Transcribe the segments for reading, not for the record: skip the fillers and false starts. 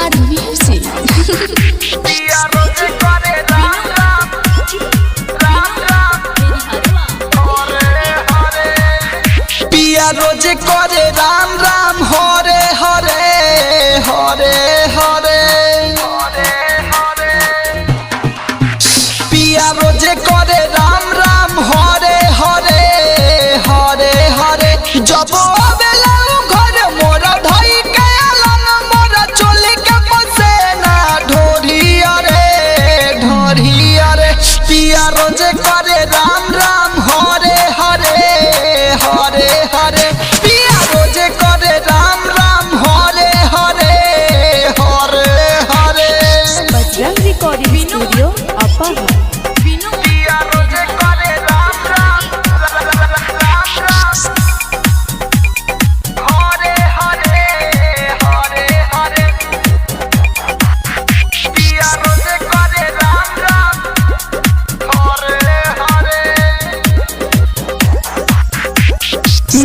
Star music. पिया रोज करे राम राम राम राम हरे हरे। पिया रोज करे राम राम हरे हरे हरे हरे हरे। पिया रोज करे राम राम हरे हरे हरे हरे। जब आवेला घर मोरा धई के आलन मोरा चोली के पसेना ढोरी अरे ढोरी अरे। पिया रोज करे राम राम हरे हरे हरे हरे। पिया रोज करे राम राम हरे हरे हरे हरे। बजरंग रिकॉर्डिंग स्टूडियो अपाहा। पिया रोज करे राम राम राम राम हरे हरे हरे हरे। पिया रोज करे राम राम हरे हरे।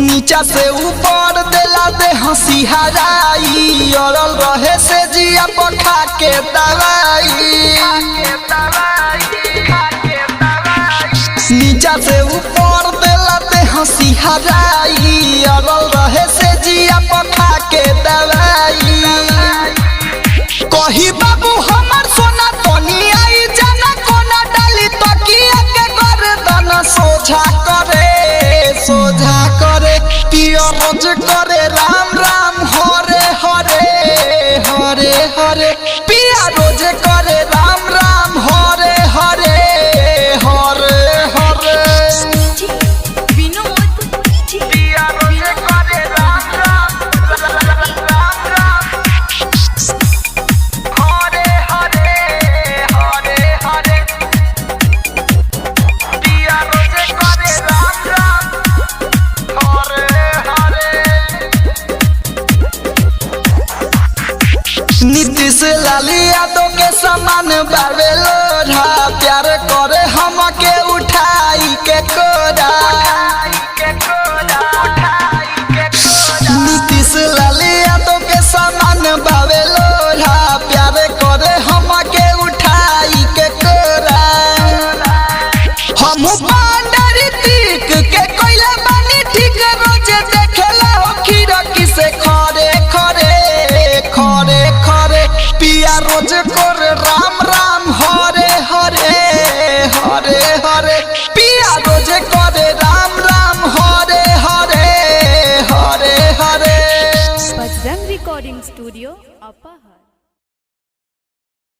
नीचा से ऊपर देला दे हंसी हराई अड़ल रहे से जिया पखा के दवाई। नीचा से ऊपर देला दे हंसी हराई अड़ल रहे से जिया पखा के दवाई। कही बाबू हमार सोना तनी आई जाना कोना डाली तकिया के गर्दन सोझा करे सोझा करे। पिया रोज करे राम राम हरे हरे हरे हरे। पिया रोज करे राम राम हरे हरे हरे हरे। पिया रोज करे राम राम राम राम हरे हरे हरे हरे। पिया रोज करे राम राम हरे हरे। नीतीश लाली यादव के समान बाबे लोढ़ा प्यार करे हमके उठाई के कोरा। नीतीश लाली यादव के समान बाबे लोढ़ा प्यार करे हमके उठाई के कोरा। हम पांडरी तीक के कोइला बानी ठीक रोज देखेला हो खिड़की से खरे खरे खरे खरे। पिया रोज करे राम राम हरे हरे हरे हरे। पिया रोज करे राम राम हरे हरे हरे हरे। Bajrang recording studio अपाहा।